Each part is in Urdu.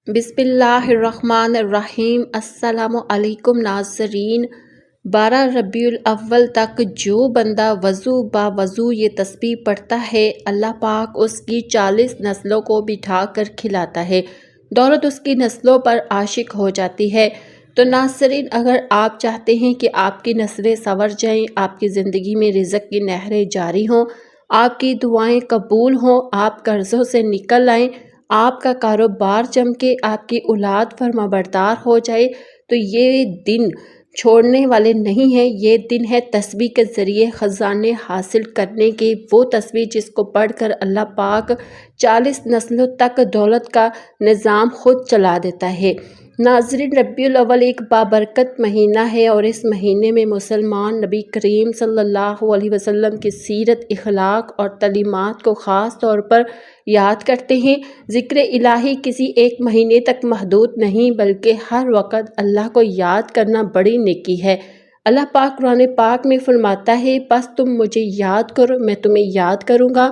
بسم اللہ الرحمن الرحیم۔ السلام علیکم ناظرین۔ 12 ربیع الاول تک جو بندہ وضو با وضو یہ تسبیح پڑھتا ہے، اللہ پاک اس کی 40 نسلوں کو بٹھا کر کھلاتا ہے، دولت اس کی نسلوں پر عاشق ہو جاتی ہے۔ تو ناظرین، اگر آپ چاہتے ہیں کہ آپ کی نسلیں سنور جائیں، آپ کی زندگی میں رزق کی نہریں جاری ہوں، آپ کی دعائیں قبول ہوں، آپ قرضوں سے نکل آئیں، آپ کا کاروبار چمکے، آپ کی اولاد فرمانبردار ہو جائے، تو یہ دن چھوڑنے والے نہیں ہیں۔ یہ دن ہے تسبیح کے ذریعے خزانے حاصل کرنے کے۔ وہ تسبیح جس کو پڑھ کر اللہ پاک 40 نسلوں تک دولت کا نظام خود چلا دیتا ہے۔ ناظرین، ربیع الاول ایک بابرکت مہینہ ہے، اور اس مہینے میں مسلمان نبی کریم صلی اللہ علیہ وسلم کی سیرت، اخلاق اور تعلیمات کو خاص طور پر یاد کرتے ہیں۔ ذکر الہی کسی ایک مہینے تک محدود نہیں، بلکہ ہر وقت اللہ کو یاد کرنا بڑی نیکی ہے۔ اللہ پاک قرآن پاک میں فرماتا ہے، پس تم مجھے یاد کرو، میں تمہیں یاد کروں گا۔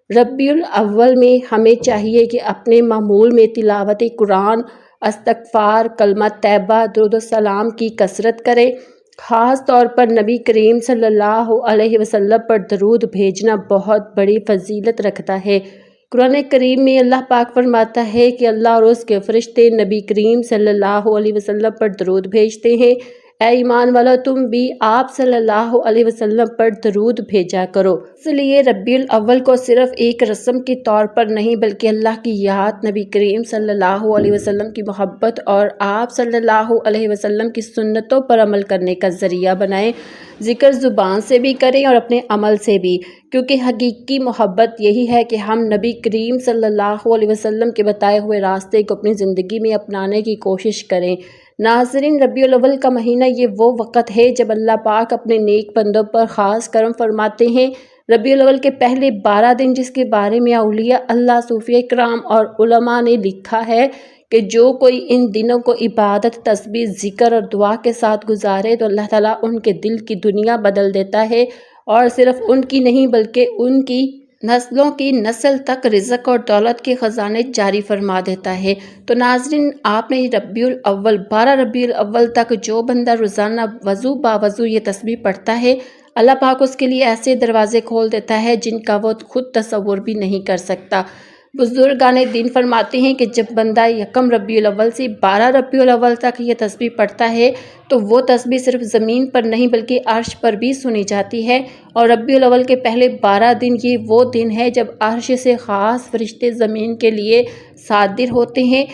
ربیع الاول میں ہمیں چاہیے کہ اپنے معمول میں تلاوت قرآن، استغفار، کلمہ طیبہ، درود و سلام کی کثرت کریں۔ خاص طور پر نبی کریم صلی اللہ علیہ وسلم پر درود بھیجنا بہت بڑی فضیلت رکھتا ہے۔ قرآن کریم میں اللہ پاک فرماتا ہے کہ اللہ اور اس کے فرشتے نبی کریم صلی اللہ علیہ وسلم پر درود بھیجتے ہیں۔ اے ایمان والو، تم بھی آپ صلی اللہ علیہ وسلم پر درود بھیجا کرو۔ اس لیے ربیع الاول کو صرف ایک رسم کے طور پر نہیں، بلکہ اللہ کی یاد، نبی کریم صلی اللہ علیہ وسلم کی محبت اور آپ صلی اللہ علیہ وسلم کی سنتوں پر عمل کرنے کا ذریعہ بنائیں۔ ذکر زبان سے بھی کریں اور اپنے عمل سے بھی، کیونکہ حقیقی محبت یہی ہے کہ ہم نبی کریم صلی اللہ علیہ وسلم کے بتائے ہوئے راستے کو اپنی زندگی میں اپنانے کی کوشش کریں۔ ناظرین، ربیع الاول کا مہینہ یہ وہ وقت ہے جب اللہ پاک اپنے نیک بندوں پر خاص کرم فرماتے ہیں۔ ربیع الاول کے پہلے 12 دن، جس کے بارے میں اولیاء اللہ، صوفیہ کرام اور علماء نے لکھا ہے کہ جو کوئی ان دنوں کو عبادت، تسبیح، ذکر اور دعا کے ساتھ گزارے تو اللہ تعالیٰ ان کے دل کی دنیا بدل دیتا ہے، اور صرف ان کی نہیں بلکہ ان کی نسلوں کی نسل تک رزق اور دولت کے خزانے جاری فرما دیتا ہے۔ تو ناظرین، آپ نے ربیع الاول 12 ربیع الاول تک جو بندہ روزانہ وضو با وضو یہ تسبیح پڑھتا ہے، اللہ پاک اس کے لیے ایسے دروازے کھول دیتا ہے جن کا وہ خود تصور بھی نہیں کر سکتا۔ بزرگان دین فرماتے ہیں کہ جب بندہ یکم ربیع الاول سے 12 ربیع الاول تک یہ تسبیح پڑھتا ہے تو وہ تسبیح صرف زمین پر نہیں بلکہ عرش پر بھی سنی جاتی ہے، اور ربیع الاول کے پہلے 12 دن یہ وہ دن ہے جب عرش سے خاص فرشتے زمین کے لیے صادر ہوتے ہیں۔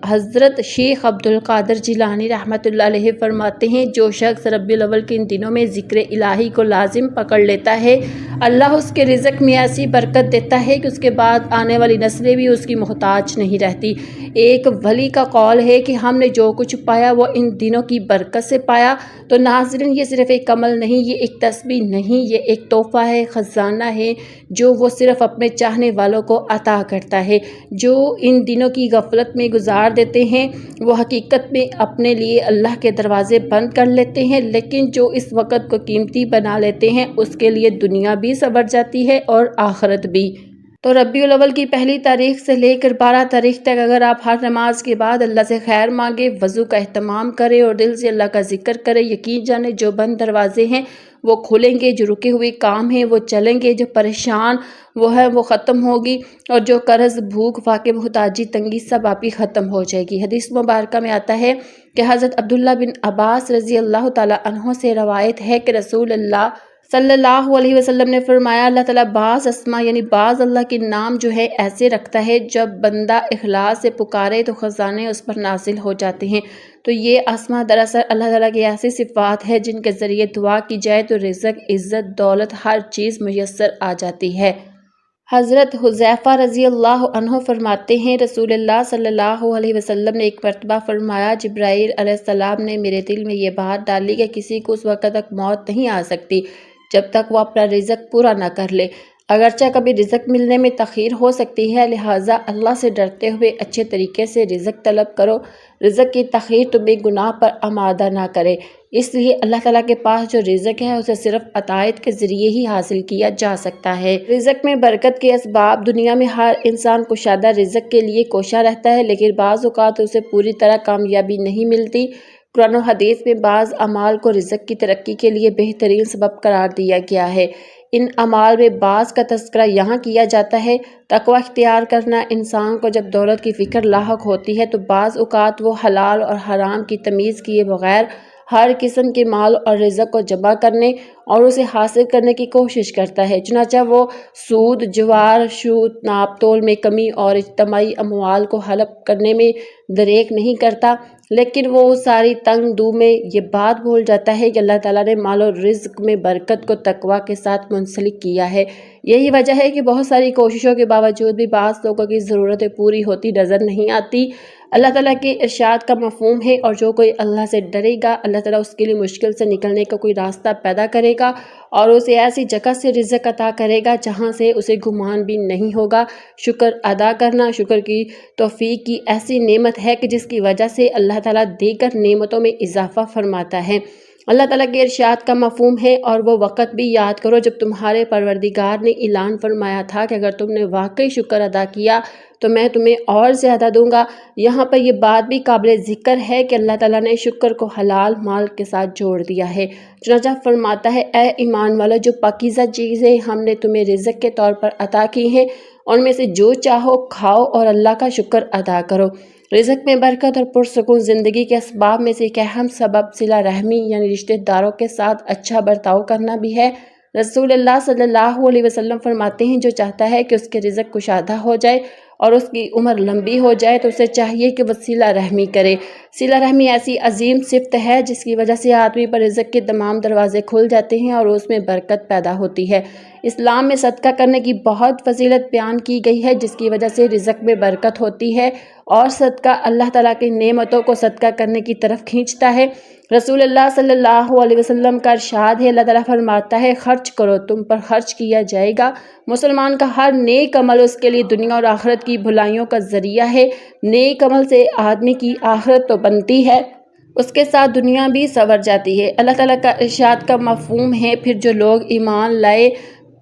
حضرت شیخ عبدالقادر جیلانی رحمۃ اللہ علیہ فرماتے ہیں، جو شخص ربیع الاول کے ان دنوں میں ذکر الہی کو لازم پکڑ لیتا ہے، اللہ اس کے رزق میں ایسی برکت دیتا ہے کہ اس کے بعد آنے والی نسلیں بھی اس کی محتاج نہیں رہتی۔ ایک ولی کا قول ہے کہ ہم نے جو کچھ پایا وہ ان دنوں کی برکت سے پایا۔ تو ناظرین، یہ صرف ایک عمل نہیں، یہ ایک تسبیح نہیں، یہ ایک تحفہ ہے، خزانہ ہے جو وہ صرف اپنے چاہنے والوں کو عطا کرتا ہے۔ جو ان دنوں کی غفلت میں گزار دیتے ہیں وہ حقیقت میں اپنے لیے اللہ کے دروازے بند کر لیتے ہیں، لیکن جو اس وقت کو قیمتی بنا لیتے ہیں اس کے لیے دنیا بھی سنور جاتی ہے اور آخرت بھی۔ تو ربیع الاول کی پہلی تاریخ سے لے کر 12 تاریخ تک اگر آپ ہر نماز کے بعد اللہ سے خیر مانگے، وضو کا اہتمام کریں اور دل سے اللہ کا ذکر کریں، یقین جانیں جو بند دروازے ہیں وہ کھلیں گے، جو رکے ہوئے کام ہیں وہ چلیں گے، جو پریشان وہ ختم ہوگی، اور جو قرض، بھوک، فاقے، محتاجی، تنگی سب آپ کی ختم ہو جائے گی۔ حدیث مبارکہ میں آتا ہے کہ حضرت عبداللہ بن عباس رضی اللہ تعالیٰ عنہ سے روایت ہے کہ رسول اللہ صلی اللہ علیہ وسلم نے فرمایا، اللہ تعالیٰ بعض اسما یعنی بعض اللہ کے نام جو ہے ایسے رکھتا ہے، جب بندہ اخلاص سے پکارے تو خزانے اس پر نازل ہو جاتے ہیں۔ تو یہ اسما دراصل اللہ تعالیٰ کی ایسی صفات ہے جن کے ذریعے دعا کی جائے تو رزق، عزت، دولت، ہر چیز میسر آ جاتی ہے۔ حضرت حذیفہ رضی اللہ عنہ فرماتے ہیں، رسول اللہ صلی اللہ علیہ وسلم نے ایک مرتبہ فرمایا، جبرائیل علیہ السلام نے میرے دل میں یہ بات ڈالی کہ کسی کو اس وقت تک موت نہیں آ سکتی جب تک وہ اپنا رزق پورا نہ کر لے۔ اگرچہ کبھی رزق ملنے میں تاخیر ہو سکتی ہے، لہٰذا اللہ سے ڈرتے ہوئے اچھے طریقے سے رزق طلب کرو۔ رزق کی تاخیر تمہیں گناہ پر آمادہ نہ کرے۔ اس لیے اللہ تعالیٰ کے پاس جو رزق ہے اسے صرف عطائیت کے ذریعے ہی حاصل کیا جا سکتا ہے۔ رزق میں برکت کے اسباب دنیا میں ہر انسان کشادہ رزق کے لیے کوشاں رہتا ہے، لیکن بعض اوقات اسے پوری طرح کامیابی نہیں ملتی۔ قرآن و حدیث میں بعض اعمال کو رزق کی ترقی کے لیے بہترین سبب قرار دیا گیا ہے۔ ان اعمال میں بعض کا تذکرہ یہاں کیا جاتا ہے۔ تقوی اختیار کرنا: انسان کو جب دولت کی فکر لاحق ہوتی ہے تو بعض اوقات وہ حلال اور حرام کی تمیز کیے بغیر ہر قسم کے مال اور رزق کو جمع کرنے اور اسے حاصل کرنے کی کوشش کرتا ہے۔ چنانچہ وہ سود، جوار، چھوٹ، ناپ تول میں کمی اور اجتماعی اموال کو حلب کرنے میں دریغ نہیں کرتا، لیکن وہ ساری تنگ دو میں یہ بات بھول جاتا ہے کہ اللہ تعالیٰ نے مال و رزق میں برکت کو تقوی کے ساتھ منسلک کیا ہے۔ یہی وجہ ہے کہ بہت ساری کوششوں کے باوجود بھی بعض لوگوں کی ضرورتیں پوری ہوتی نظر نہیں آتی۔ اللہ تعالیٰ کے ارشاد کا مفہوم ہے، اور جو کوئی اللہ سے ڈرے گا اللہ تعالیٰ اس کے لیے مشکل سے نکلنے کا کوئی راستہ پیدا کرے گا اور اسے ایسی جگہ سے رزق عطا کرے گا جہاں سے اسے گمان بھی نہیں ہوگا۔ شکر ادا کرنا: شکر کی توفیق کی ایسی نعمت ہے کہ جس کی وجہ سے اللہ تعالیٰ دیگر نعمتوں میں اضافہ فرماتا ہے۔ اللہ تعالیٰ کے ارشاد کا مفہوم ہے، اور وہ وقت بھی یاد کرو جب تمہارے پروردگار نے اعلان فرمایا تھا کہ اگر تم نے واقعی شکر ادا کیا تو میں تمہیں اور زیادہ دوں گا۔ یہاں پر یہ بات بھی قابل ذکر ہے کہ اللہ تعالیٰ نے شکر کو حلال مال کے ساتھ جوڑ دیا ہے۔ چنانچہ فرماتا ہے، اے ایمان والو، جو پاکیزہ چیزیں ہم نے تمہیں رزق کے طور پر عطا کی ہیں ان میں سے جو چاہو کھاؤ اور اللہ کا شکر ادا کرو۔ رزق میں برکت اور پرسکون زندگی کے اسباب میں سے ایک اہم سبب صلہ رحمی یعنی رشتہ داروں کے ساتھ اچھا برتاؤ کرنا بھی ہے۔ رسول اللہ صلی اللہ علیہ وسلم فرماتے ہیں، جو چاہتا ہے کہ اس کے رزق کشادہ ہو جائے اور اس کی عمر لمبی ہو جائے تو اسے چاہیے کہ وہ صلہ رحمی کرے۔ صلہ رحمی ایسی عظیم صفت ہے جس کی وجہ سے آدمی پر رزق کے تمام دروازے کھل جاتے ہیں اور اس میں برکت پیدا ہوتی ہے۔ اسلام میں صدقہ کرنے کی بہت فضیلت بیان کی گئی ہے جس کی وجہ سے رزق میں برکت ہوتی ہے، اور صدقہ اللہ تعالیٰ کی نعمتوں کو صدقہ کرنے کی طرف کھینچتا ہے۔ رسول اللہ صلی اللہ علیہ وسلم کا ارشاد ہے، اللہ تعالیٰ فرماتا ہے، خرچ کرو تم پر خرچ کیا جائے گا۔ مسلمان کا ہر نیک عمل اس کے لیے دنیا اور آخرت کی بھلائیوں کا ذریعہ ہے۔ نیک عمل سے آدمی کی آخرت تو بنتی ہے، اس کے ساتھ دنیا بھی سنور جاتی ہے۔ اللہ تعالیٰ کا ارشاد کا مفہوم ہے، پھر جو لوگ ایمان لائے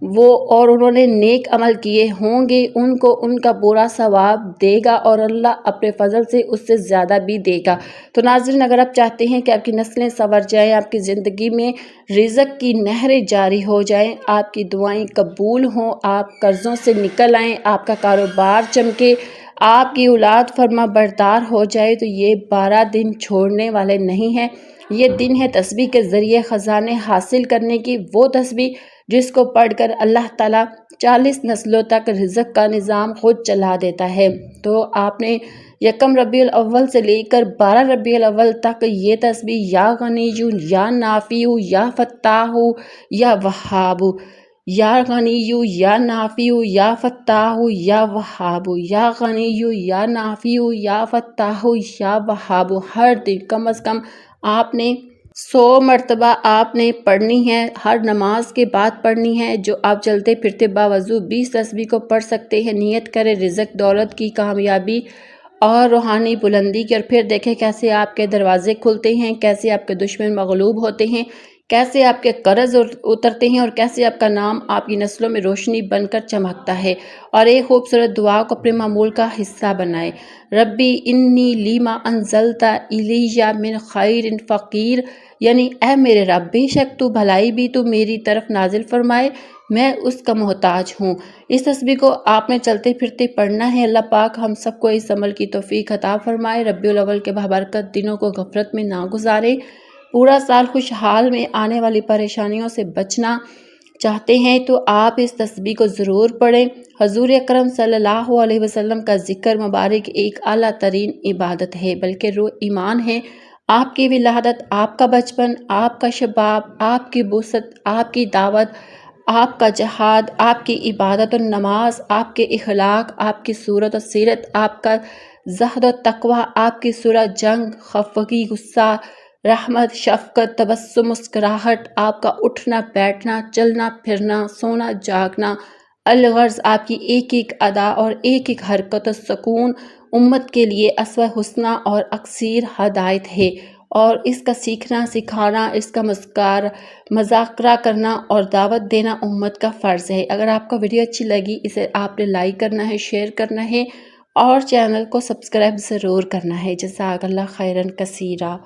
وہ اور انہوں نے نیک عمل کیے ہوں گے ان کو ان کا پورا ثواب دے گا، اور اللہ اپنے فضل سے اس سے زیادہ بھی دے گا۔ تو ناظرین، اگر آپ چاہتے ہیں کہ آپ کی نسلیں سنور جائیں، آپ کی زندگی میں رزق کی نہریں جاری ہو جائیں، آپ کی دعائیں قبول ہوں، آپ قرضوں سے نکل آئیں، آپ کا کاروبار چمکے، آپ کی اولاد فرما بردار ہو جائے، تو یہ 12 دن چھوڑنے والے نہیں ہیں۔ یہ دن ہے تسبیح کے ذریعے خزانے حاصل کرنے کی، وہ تسبیح جس کو پڑھ کر اللہ تعالیٰ 40 نسلوں تک رزق کا نظام خود چلا دیتا ہے۔ تو آپ نے 1 ربیع الاول سے لے کر 12 ربیع الاول تک یہ تسبیح یا غنیّ یا نافع یا فتاح یا وہاب، یا غنیّ یا نافع یا فتاح یا وہاب، یا غنیّ یا نافع یا فتاح یا وہاب، ہر دن کم از کم آپ نے 100 مرتبہ آپ نے پڑھنی ہے، ہر نماز کے بعد پڑھنی ہے۔ جو آپ چلتے پھرتے باوضو 20 تسبیح کو پڑھ سکتے ہیں۔ نیت کریں رزق، دولت کی، کامیابی اور روحانی بلندی کی، اور پھر دیکھیں کیسے آپ کے دروازے کھلتے ہیں، کیسے آپ کے دشمن مغلوب ہوتے ہیں، کیسے آپ کے قرض اترتے ہیں، اور کیسے آپ کا نام آپ کی نسلوں میں روشنی بن کر چمکتا ہے۔ اور ایک خوبصورت دعا کو اپنے معمول کا حصہ بنائیں، ربی انی لیما انزلت الی من خیر فقیر، یعنی اے میرے رب، بے شک تو بھلائی بھی تو میری طرف نازل فرمائے، میں اس کا محتاج ہوں۔ اس تسبیح کو آپ نے چلتے پھرتے پڑھنا ہے۔ اللہ پاک ہم سب کو اس عمل کی توفیق عطا فرمائے۔ ربیع الاول کے بابرکت دنوں کو غفلت میں نہ گزارے۔ پورا سال خوشحال میں آنے والی پریشانیوں سے بچنا چاہتے ہیں تو آپ اس تسبیح کو ضرور پڑھیں۔ حضور اکرم صلی اللہ علیہ وسلم کا ذکر مبارک ایک اعلیٰ ترین عبادت ہے، بلکہ روح ایمان ہے۔ آپ کی ولادت، آپ کا بچپن، آپ کا شباب، آپ کی بعثت، آپ کی دعوت، آپ کا جہاد، آپ کی عبادت و نماز، آپ کے اخلاق، آپ کی صورت و سیرت، آپ کا زہد و تقوی، آپ کی سورہ جنگ، خفگی، غصہ، رحمت، شفقت، تبسم، مسکراہٹ، آپ کا اٹھنا بیٹھنا، چلنا پھرنا، سونا جاگنا، الغرض آپ کی ایک ایک ادا اور ایک ایک حرکت و سکون امت کے لیے اسوہ حسنہ اور اکثیر ہدایت ہے۔ اور اس کا سیکھنا، سکھانا، اس کا مذاکرہ کرنا اور دعوت دینا امت کا فرض ہے۔ اگر آپ کو ویڈیو اچھی لگی اسے آپ نے لائک کرنا ہے، شیئر کرنا ہے اور چینل کو سبسکرائب ضرور کرنا ہے۔ جزاک اللہ خیرن کثیرہ۔